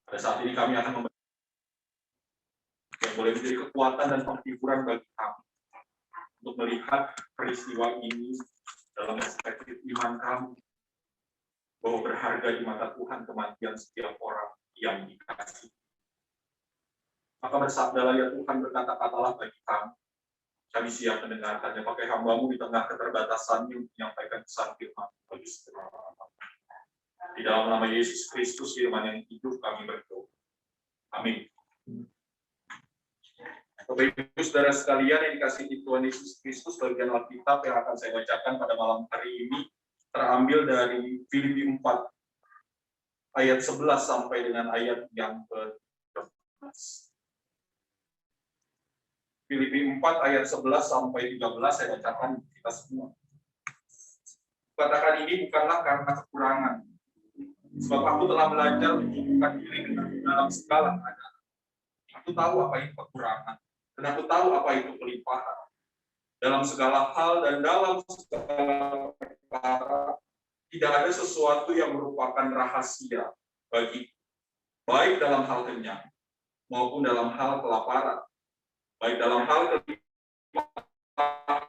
Pada saat ini kami akan membahas yang boleh menjadi kekuatan dan penghiburan bagi kami untuk melihat peristiwa ini dalam perspektif iman kami, bahwa berharga di mata Tuhan kematian setiap orang yang dikasihi. Maka bersabdalah ya Tuhan, berkata-katalah bagi kami siap mendengarkannya. Pakai hamba-Mu di tengah keterbatasannya untuk menyampaikan pesan firman bagi setiap orang. Di dalam nama Yesus Kristus, firman yang hidup, kami berdoa. Amin. Bapak Ibu Saudara sekalian yang dikasihi Tuhan Yesus Kristus, bagian Alkitab yang akan saya bacakan pada malam hari ini terambil dari Filipi 4 ayat 11 sampai dengan ayat yang ke-13. Filipi 4 ayat 11 sampai 13 saya bacakan kita semua. Katakan ini bukanlah karena kekurangan, sebab aku telah belajar menyibukkan diri dalam segala keadaan. Aku tahu apa itu kekurangan, dan aku tahu apa itu kelimpahan. Dalam segala hal dan dalam segala perkara, tidak ada sesuatu yang merupakan rahasia bagi, baik dalam hal kenyang maupun dalam hal kelaparan, baik dalam hal kelimpahan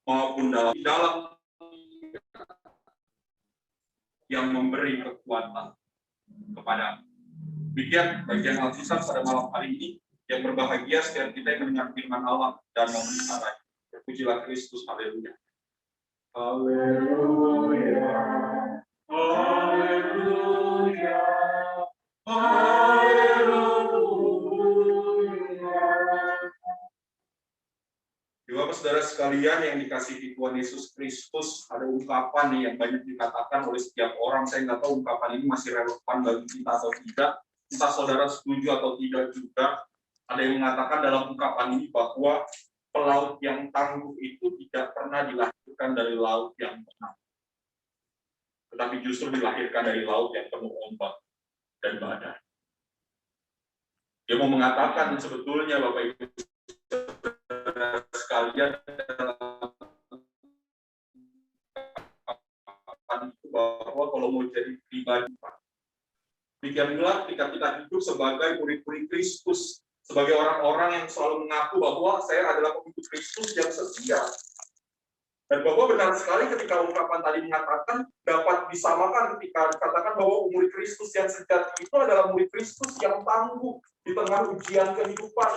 maupun dalam yang memberi kekuatan kepada. Demikian bagian Alkitab pada malam hari ini. Yang berbahagia setiap kita yang mendengar firman Allah dan memelihara. Terpujilah Kristus, haleluya. Haleluya. Haleluya. Haleluya. Bapak saudara sekalian yang dikasihi Tuhan Yesus Kristus, ada ungkapan nih yang banyak dikatakan oleh setiap orang. Saya nggak tahu ungkapan ini masih relevan bagi kita atau tidak. Entah saudara setuju atau tidak juga. Ada yang mengatakan dalam ungkapan ini bahwa pelaut yang tangguh itu tidak pernah dilahirkan dari laut yang tenang, tetapi justru dilahirkan dari laut yang penuh ombak dan badai. Dia mau mengatakan sebetulnya Bapak Ibu sekalian bahwa kalau mau jadi pribadi, demikianlah ketika kita hidup sebagai murid-murid Kristus, sebagai orang-orang yang selalu mengaku bahwa saya adalah pengikut Kristus yang setia. Dan bahwa benar sekali ketika ungkapan tadi mengatakan dapat disamakan ketika dikatakan bahwa murid Kristus yang sejati itu adalah murid Kristus yang tangguh di tengah ujian kehidupan.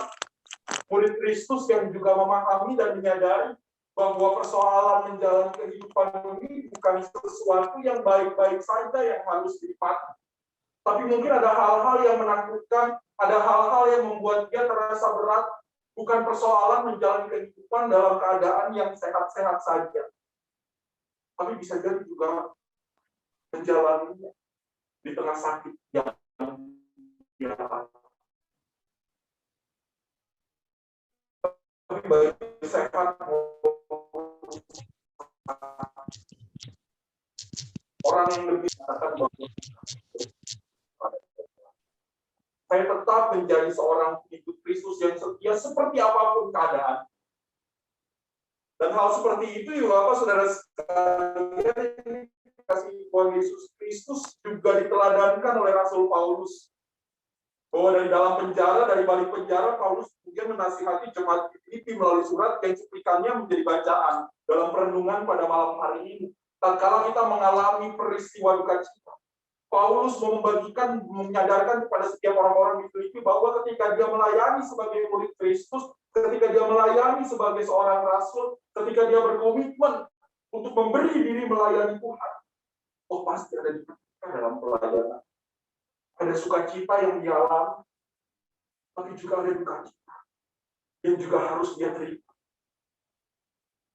Murid Kristus yang juga memahami dan menyadari bahwa persoalan menjalani kehidupan ini bukan sesuatu yang baik-baik saja yang harus dinikmati. Tapi mungkin ada hal-hal yang menakutkan, ada hal-hal yang membuat dia terasa berat, bukan persoalan menjalani kehidupan dalam keadaan yang sehat-sehat saja. Tapi bisa jadi juga menjalaninya di tengah sakit yang dialami. Tapi bagi sehat, orang yang lebih mengatakan bahwa saya tetap menjadi seorang pengikut Kristus yang setia seperti apapun keadaan. Dan hal seperti itu juga Bapak Saudara sekalian kasih Tuhan Yesus Kristus juga diteladankan oleh Rasul Paulus. Bahwa dari dalam penjara, dari balik penjara, Paulus kemudian menasihati jemaat Filipi melalui surat yang cuplikannya menjadi bacaan dalam perenungan pada malam hari ini. Tatkala kita mengalami peristiwa duka cita, Paulus membagikan, menyadarkan kepada setiap orang-orang di Filipi bahwa ketika dia melayani sebagai murid Kristus, ketika dia melayani sebagai seorang rasul, ketika dia berkomitmen untuk memberi diri melayani Tuhan, oh pasti ada dinamika dalam pelayanan. Ada sukacita yang dia alami, tapi juga ada duka cita yang juga harus dia terima.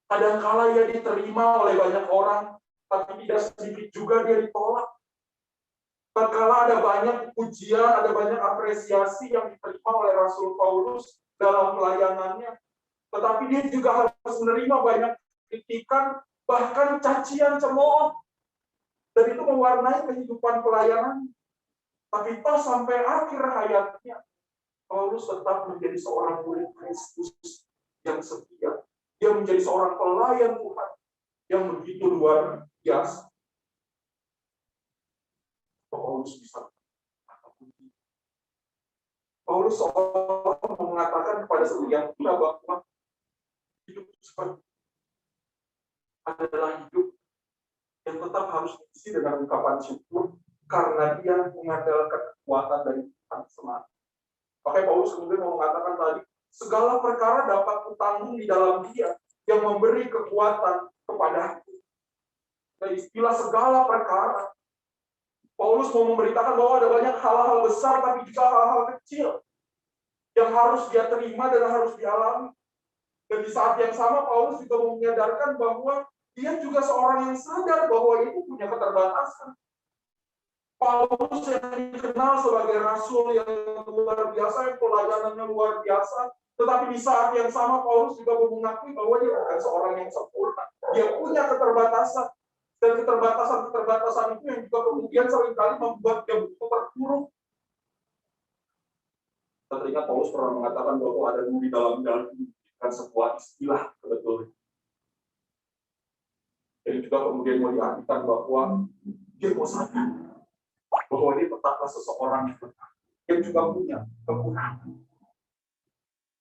Kadangkala ia diterima oleh banyak orang, tapi tidak sedikit juga dia ditolak. Tatkala ada banyak pujian, ada banyak apresiasi yang diterima oleh Rasul Paulus dalam pelayanannya, tetapi dia juga harus menerima banyak kritikan, bahkan cacian, cemooh, dan itu mewarnai kehidupan pelayanan. Tapi toh sampai akhir hayatnya, Paulus tetap menjadi seorang murid Kristus yang setia. Dia menjadi seorang pelayan Tuhan yang begitu luar biasa. Paulus bisa Paulus seolah mengatakan kepada setiap kita bahwa hidup seperti adalah hidup yang tetap harus diisi dengan ungkapan syukur karena dia mengandalkan kekuatan dari Tuhan semata. Makanya Paulus kemudian mau mengatakan tadi, segala perkara dapat kutanggung di dalam Dia yang memberi kekuatan kepadaku. Nah, istilah segala perkara, Paulus mau memberitakan bahwa ada banyak hal-hal besar tapi juga hal-hal kecil yang harus dia terima dan harus dialami. Dan di saat yang sama Paulus juga menyadarkan bahwa dia juga seorang yang sadar bahwa itu punya keterbatasan. Paulus yang dikenal sebagai rasul yang luar biasa, yang pelayanannya luar biasa, tetapi di saat yang sama Paulus juga mengakui bahwa dia bukan seorang yang sempurna. Dia punya keterbatasan, dan keterbatasan itu yang juga kemudian seringkali membuat dia begitu terpuruk. Teringat Paulus pernah mengatakan bahwa ada di dalam bukan sebuah istilah sebetulnya. Dan juga kemudian mau diartikan bahwa dia mau sadar bahwa dia tetaplah seseorang yang juga punya kekurangan.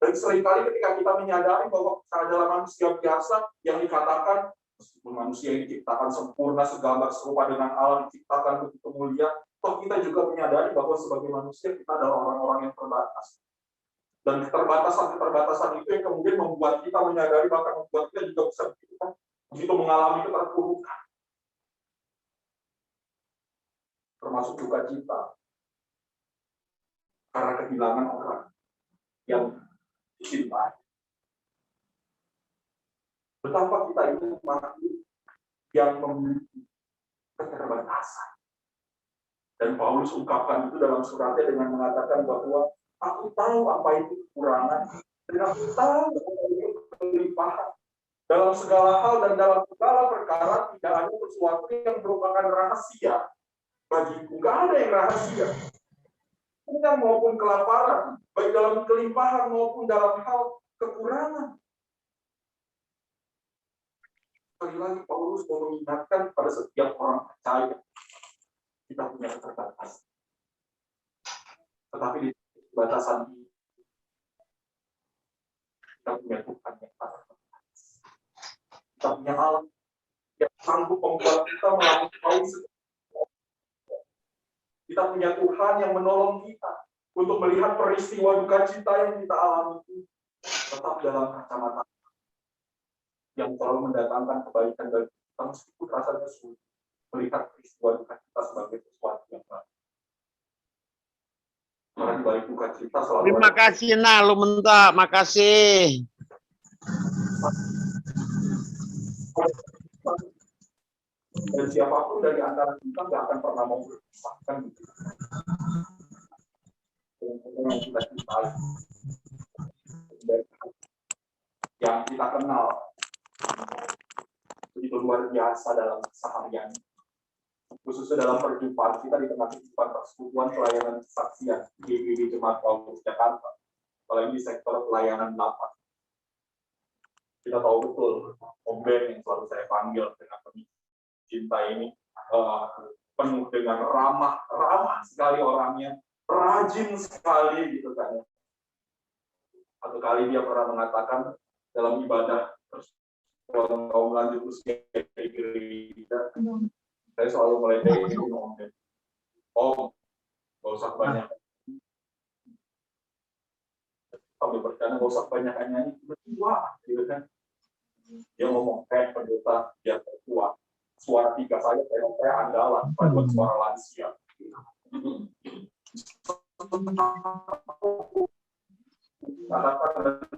Dan seringkali ketika kita menyadari bahwa kita adalah manusia biasa yang dikatakan meskipun manusia yang diciptakan sempurna, segambar serupa dengan Allah, diciptakan begitu mulia, toh kita juga menyadari bahwa sebagai manusia kita adalah orang-orang yang terbatas. Dan keterbatasan itu yang kemudian membuat kita menyadari, bahkan membuat kita juga bisa begitu mengalami keterpurukan. Termasuk juga cita. Karena kehilangan orang yang dicintai. Betapa kita ini makhluk yang memiliki keterbatasan. Dan Paulus ungkapkan itu dalam suratnya dengan mengatakan bahwa aku tahu apa itu kekurangan, dan aku tahu apa itu kelimpahan. Dalam segala hal dan dalam segala perkara tidak ada sesuatu yang merupakan rahasia bagiku. Nggak ada yang rahasia. Kenyang maupun kelaparan, baik dalam kelimpahan maupun dalam hal kekurangan. Sekali lagi Paulus mau mengingatkan pada setiap orang percaya kita punya keterbatasan. Tetapi di batasan ini kita punya Tuhan yang tak terbatas. Kita punya Allah yang sanggup membuat kita melampaui segala. Kita punya Tuhan yang menolong kita untuk melihat peristiwa duka cita yang kita alami itu tetap dalam kacamata yang selalu mendatangkan kebaikan dari kita meskipun rasanya sulit melihat peristiwa duka cita sebagai sesuatu yang baik. Karena di balik duka cita selalu. Terima kasih, nah lu mentak, makasih. Dan siapapun dari antara kita nggak akan pernah mau berpisahkan gitu. Yang kita cintai, yang kita kenal, begitu luar biasa dalam keseharian, khususnya dalam perjumpaan kita di tengah kehidupan persekutuan pelayanan kesaksian GGD Jemaat Paulus Jakarta, apalagi di sektor pelayanan 8. Kita tahu betul Om Ben yang selalu saya panggil dengan cinta ini penuh dengan ramah sekali orangnya, rajin sekali gitu kan. Satu kali dia pernah mengatakan dalam ibadah kaum lanjut usia di gereja, saya selalu mulai dari ini Om, nggak usah banyak. Kami bercanda nggak usah banyak nyanyi, berdua, gitu kan. Dia ngomong, pendeta, dia tertua. Suara 3 saya andalan, buat suara lansia.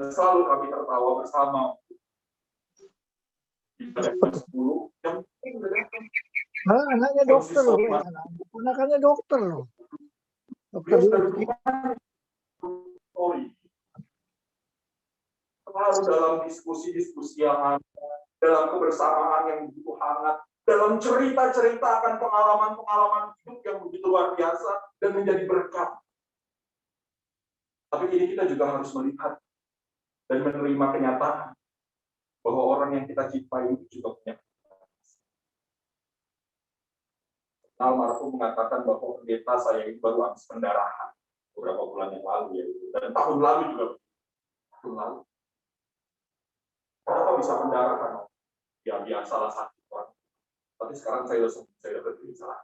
Selalu kami tertawa bersama. Anaknya dokter loh, anaknya dokter loh. Dokter selalu dalam diskusi-diskusi yang hangat, dalam kebersamaan yang begitu hangat, dalam cerita-cerita akan pengalaman-pengalaman hidup yang begitu luar biasa dan menjadi berkat. Tapi ini kita juga harus melihat dan menerima kenyataan bahwa orang yang kita cintai itu juga punya keterbatasan. Almarhum mengatakan bahwa pendeta saya ini baru habis pendarahan. beberapa bulan yang lalu ya, dan tahun lalu juga. Tahun lalu. Kenapa bisa pendarahan? Ya biasalah sakit orang. Tapi sekarang saya sudah berdiri salah.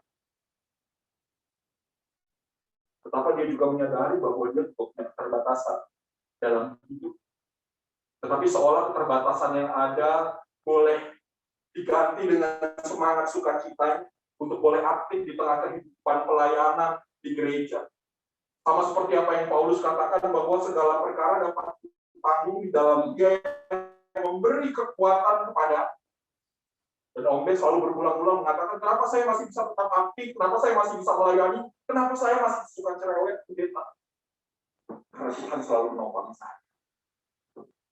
Tetapi dia juga menyadari bahwa dia punya keterbatasan dalam hidup. Tetapi seolah keterbatasan yang ada boleh diganti dengan semangat sukacita untuk boleh aktif di tengah kehidupan pelayanan di gereja. Sama seperti apa yang Paulus katakan bahwa segala perkara dapat ditanggung di dalam Dia yang memberi kekuatan kepada. Dan Om Ben selalu berulang-ulang mengatakan, kenapa saya masih bisa tetap aktif, kenapa saya masih bisa melayani, kenapa saya masih suka cerewet, pendeta. Karena Tuhan selalu menolong saya.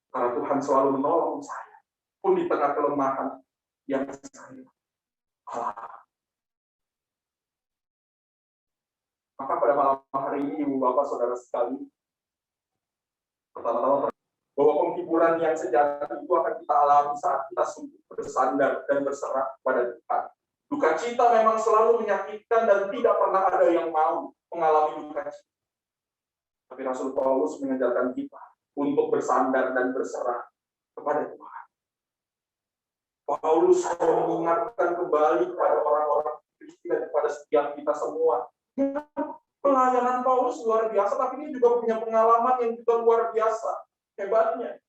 Karena Tuhan selalu menolong saya. Pun di tengah kelemahan yang saya alami. Maka pada malam hari ini, Ibu Bapak, Saudara sekalian, pertama-tama bahwa penghiburan yang sejati itu akan kita alami saat kita sungguh bersandar dan berserah pada Tuhan. Duka cita memang selalu menyakitkan dan tidak pernah ada yang mau mengalami duka cita. Tapi Rasul Paulus mengajarkan kita untuk bersandar dan berserah kepada Tuhan. Paulus mengingatkan kembali kepada orang-orang Kristen dan kepada setiap kita semua. Pelayanan Paulus luar biasa, tapi dia juga punya pengalaman yang juga luar biasa. Hebatnya.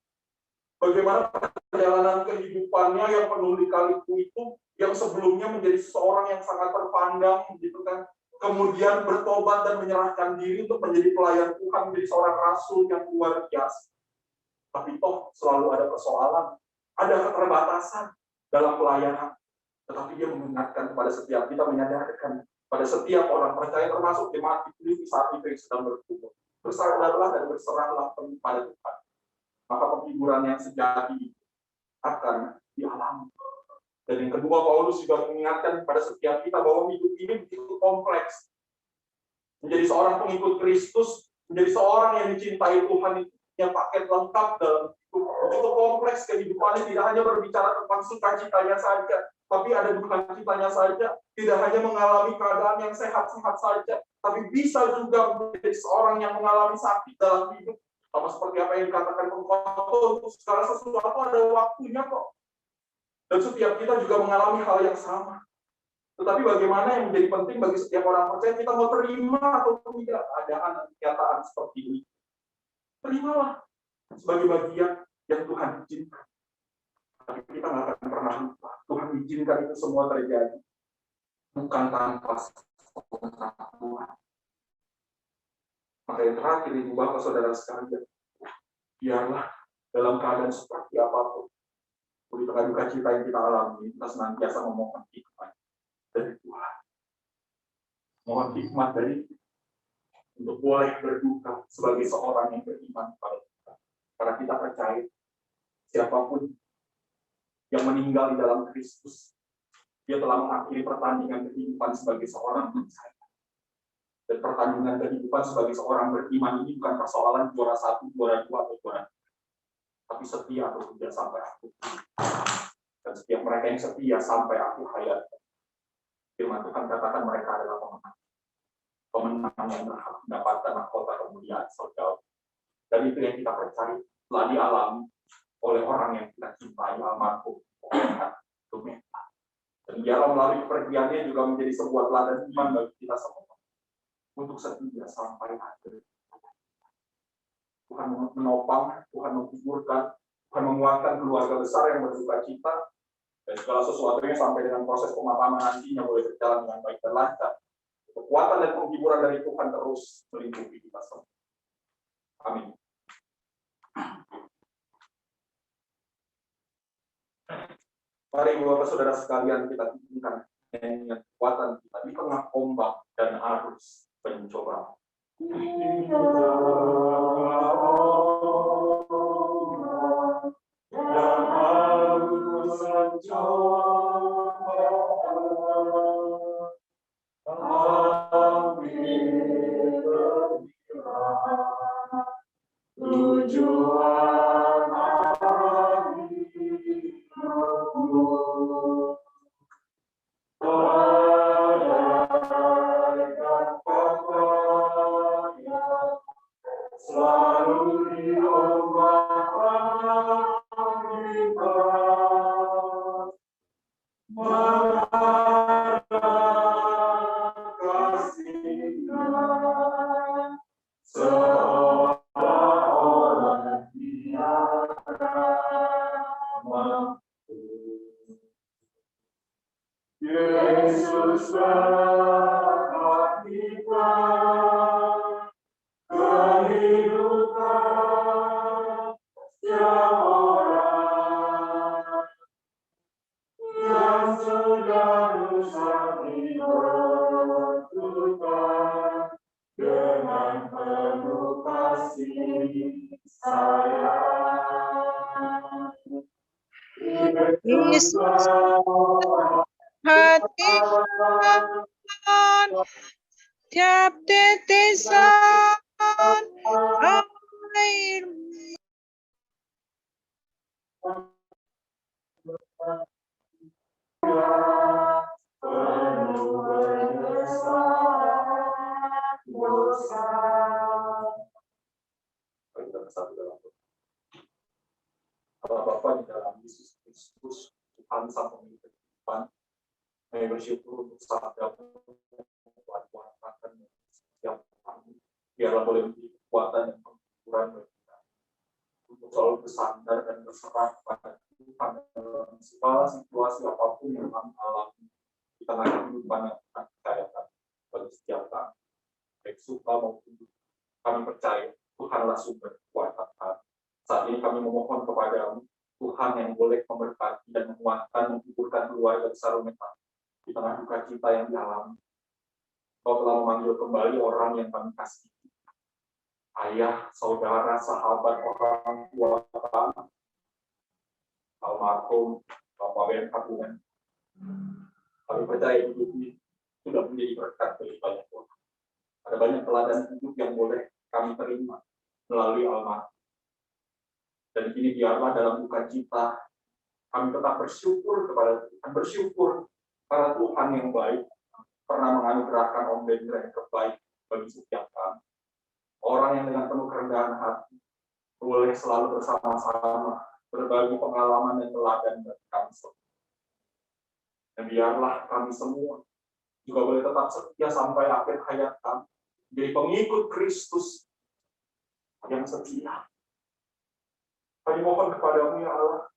Bagaimana perjalanan kehidupannya yang penuh lika-liku itu, yang sebelumnya menjadi seorang yang sangat terpandang, gitu kan. Kemudian bertobat dan menyerahkan diri untuk menjadi pelayan Tuhan, menjadi seorang rasul yang luar biasa. Tapi toh selalu ada persoalan, ada keterbatasan dalam pelayanan. Tetapi dia mengingatkan kepada setiap kita, menyadarkan pada setiap orang percaya, termasuk jemaat di saat itu yang sedang bertumbuh. Bersadarlah dan berserahlah kepada Tuhan. Maka penghiburan yang sejati akan dialami. Dan yang kedua, Paulus juga mengingatkan kepada setiap kita bahwa hidup ini begitu kompleks. Menjadi seorang pengikut Kristus, menjadi seorang yang dicintai Tuhan itu yang paket lengkap dalam hidup. Begitu kompleks kehidupannya, tidak hanya berbicara tentang sukacitanya saja, tapi ada duka citanya saja. Tidak hanya mengalami keadaan yang sehat-sehat saja, tapi bisa juga menjadi seorang yang mengalami sakit dalam hidup. Sama seperti apa yang dikatakan pengkhotbah, untuk segala sesuatu ada waktunya kok. Dan setiap kita juga mengalami hal yang sama. Tetapi bagaimana yang menjadi penting bagi setiap orang percaya, kita mau terima atau tidak keadaan dan kenyataan seperti ini. Terimalah sebagai bagian yang Tuhan izinkan. Tapi kita nggak akan pernah lupa. Tuhan izinkan itu semua terjadi. Bukan tanpa Tuhan. Maka yang terakhir, Ibu Bapak Saudara sekalian, biarlah dalam keadaan seperti apapun, di tengah duka cita yang kita alami, kita senantiasa memohon hikmat dari Tuhan. Mohon hikmat dari untuk boleh berduka sebagai seorang yang beriman kepada Tuhan. Karena kita percaya, siapapun yang meninggal di dalam Kristus, dia telah mengakhiri pertandingan kehidupan sebagai seorang percaya. Dan pertandingan kehidupan sebagai seorang beriman ini bukan persoalan juara 1, juara 2, atau juara 3. Tapi setia atau tidak sampai akhir. Dan setiap mereka yang setia sampai akhir hayat. Firman Tuhan katakan mereka adalah pemenang. Pemenang yang berhak mendapatkan mahkota kemuliaan surga. Dan itu yang kita percaya telah dialami oleh orang yang kita cintai, almarhum Tumeta. Dan dia melalui kepergiannya juga menjadi sebuah teladan iman bagi kita semua. Untuk setia sampai akhir. Tuhan menopang, Tuhan menghiburkan, Tuhan menguatkan keluarga besar yang berduka cita, dan segala sesuatunya sampai dengan proses pemakaman nantinya boleh berjalan dengan baik dan lancar. Kekuatan dan penghiburan dari Tuhan terus melingkupi kita semua. Amin. Mari Bapak Saudara sekalian, kita tinggikan kekuatan kita di tengah ombak dan arus pencobaan. Yesus bangkitlah, kehidupan setiap orang yang sudah rusak dipertemukan dengan penuh kasih sayang. Yesus hadirkan tiap tetesan air. Penuh penyesalan dosa. Kita bersatu dalam doa. Allah Bapa di dalam Yesus Kristus, Tuhan Sang Pemilik kehidupan, kami bersyukur untuk saat dapat Tuhan setiap kami, biarlah boleh menjadi kekuatan dan penghiburan bagi kita untuk selalu bersandar dan berserah kepada Tuhan dalam segala situasi apapun yang kami alami di tengah kehidupan yang kita percayakan bagi setiap kami, baik suka maupun duka. Kami percaya Tuhanlah sumber kekuatan kami. Saat ini kami memohon kepadamu, Tuhan yang boleh memberkati dan menguatkan, menghiburkan keluarga besar umat di tengah duka cita yang dialami. Kau telah memanggil kembali orang yang kami kasihi. Ayah, saudara, sahabat, orang tua kami, almarhum Bapak Ben Kapungan. Kami percaya hidup ini sudah menjadi berkat bagi banyak orang. Ada banyak teladan hidup yang boleh kami terima melalui almarhum. Dan kini biarlah dalam duka cita kami tetap bersyukur kepada Tuhan, bersyukur karena Tuhan yang baik pernah menganugerahkan Om Bendra yang terbaik bagi setiap kami. Orang yang dengan penuh kerendahan hati boleh selalu bersama-sama berbagi pengalaman dan teladan bagi kami semua. Dan biarlah kami semua juga boleh tetap setia sampai akhir hayat kami, menjadi pengikut Kristus yang setia. Kami mohon kepadamu ya Allah,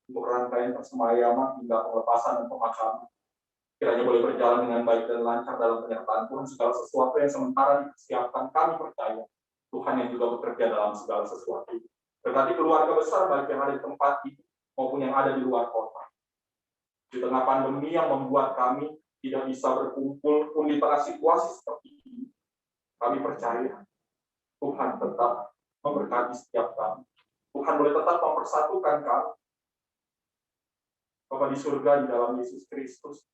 untuk rangkaian persemayaman hingga pelepasan dan pemakaman, kiranya boleh berjalan dengan baik dan lancar dalam penyertaan Tuhan. Segala sesuatu yang sementara dipersiapkan, kami percaya Tuhan yang juga bekerja dalam segala sesuatu. Berkati keluarga besar baik yang ada di tempat ini maupun yang ada di luar kota. Di tengah pandemi yang membuat kami tidak bisa berkumpul pun di tengah situasi seperti ini, kami percaya Tuhan tetap memberkati setiap kami. Tuhan boleh tetap mempersatukan kami. Bapa di surga di dalam Yesus Kristus,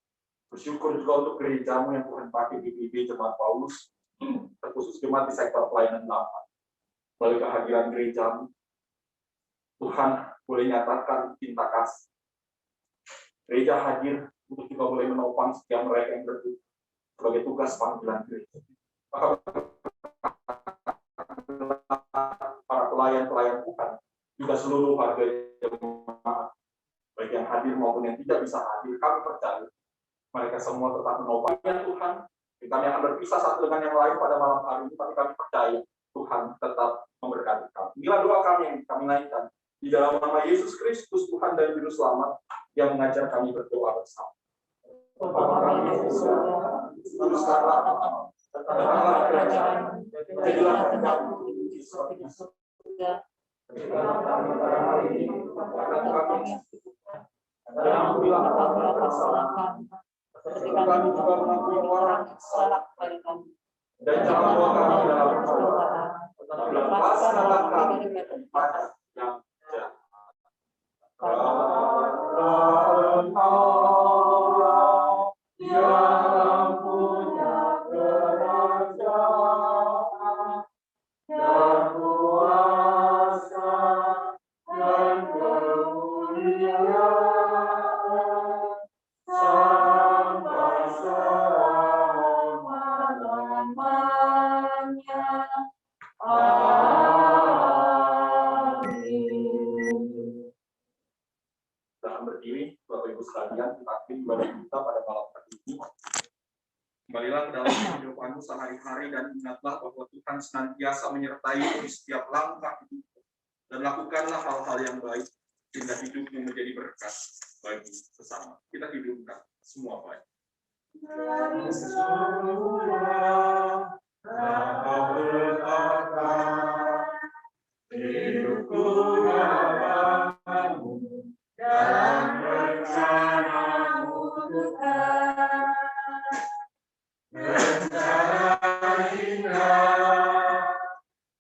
bersyukur juga untuk gerejamu yang Tuhan pakai di GBI Jemaat Paulus, terkhusus jemaat di sektor pelayanan 8. Melalui kehadiran gerejamu, Tuhan boleh nyatakan cinta kasih. Gereja hadir untuk juga boleh menopang setiap mereka yang berdoa sebagai tugas panggilan gereja. Maka para pelayan-pelayan Tuhan, juga seluruh warga jemaat, baik yang hadir maupun yang tidak bisa hadir, kami percaya mereka semua tetap menopangnya Tuhan. Kami akan berpisah satu dengan yang lain pada malam hari ini, tapi kami percaya Tuhan tetap memberkati kami. Inilah doa kami yang kami naikkan di dalam nama Yesus Kristus, Tuhan dan Juru Selamat, yang mengajar kami berdoa bersama. Bapa kami di surga, kuduskanlah namamu, datanglah kerajaan-Mu, jadilah kehendakmu di surga. Berikanlah kami pada hari ini makanan kami, dan ampunilah kesalahan kami, seperti kami juga mengampuni orang yang salah kepada kami. Dan jangan bawa kami dalam pencobaan, tetapi lepaskanlah kami dari tempat yang jahat. Karena Engkau yang punya kerajaan dan kuasa dan kemuliaan sampai selama-lamanya. Amin. Silahkan berdiri, Bapak Ibu sekalian, kita akhiri ibadah kita pada malam hari ini. Kembalilah ke dalam kehidupanmu sehari-hari dan ingatlah bahwa Tuhan senantiasa menyertai di setiap langkah hidup. Dan lakukanlah hal-hal yang baik sehingga hidupmu menjadi berkat bagi sesama. Kita hidupkan Semua baik. Hidupku dalam rencanamu Tuhan, rencana indah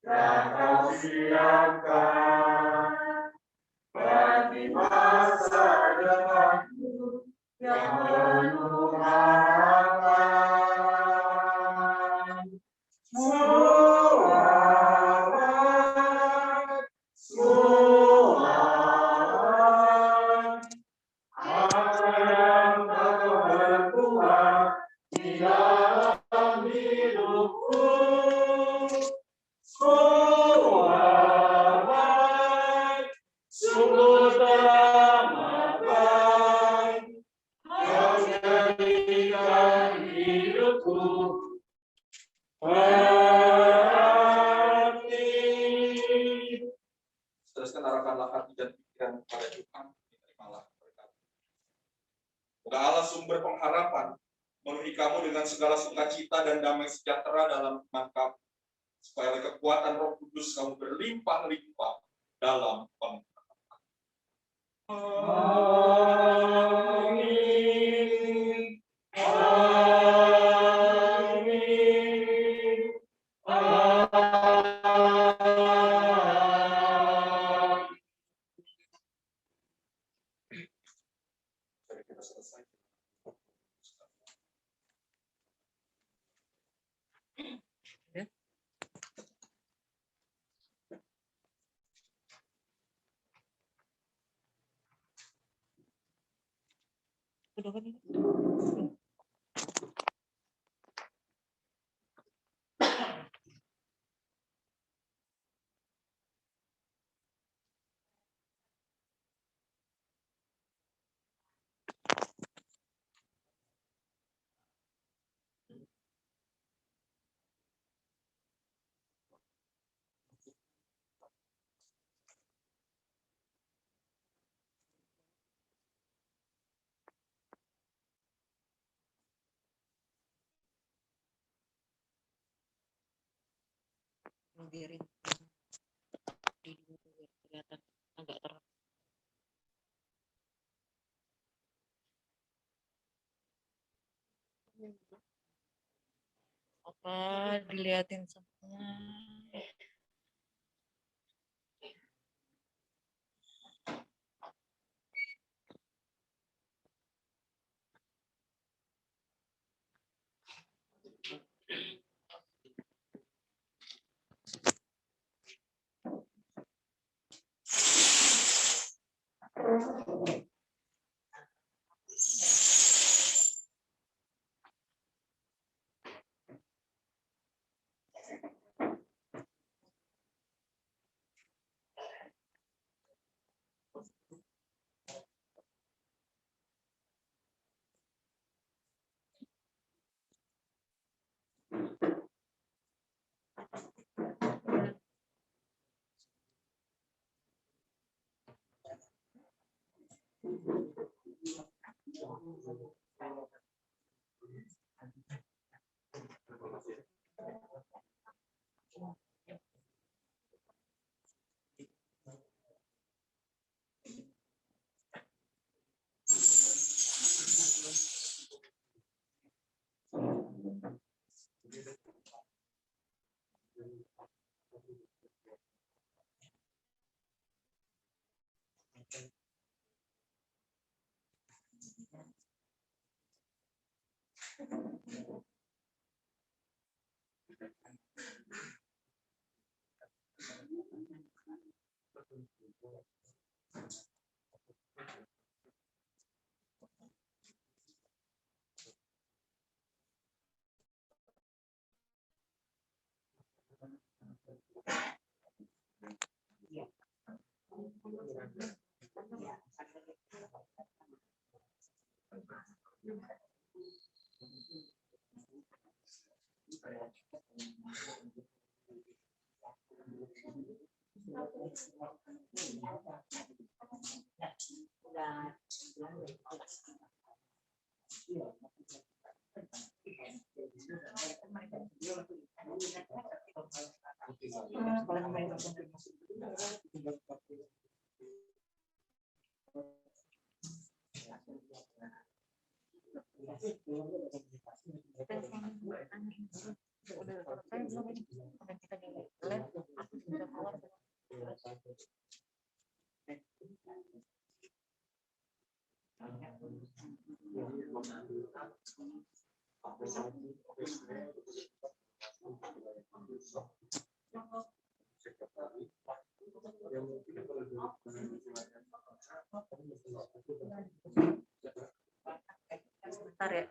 yang kau siapkan bagi masa depanku yang penuh harapan. Teruskan arahkanlah hati dan pikiran kepada Tuhan, terimalah berkat. Semoga Allah sumber pengharapan memenuhi kamu dengan segala sukacita dan damai sejahtera dalam iman kamu, supaya oleh kekuatan Roh Kudus kamu berlimpah-limpah dalam pengharapan. Amin. Amin. Kita selesai. Biarin di dulu biar kelihatan agak terang. Apa diliatin semua. Bentar ya.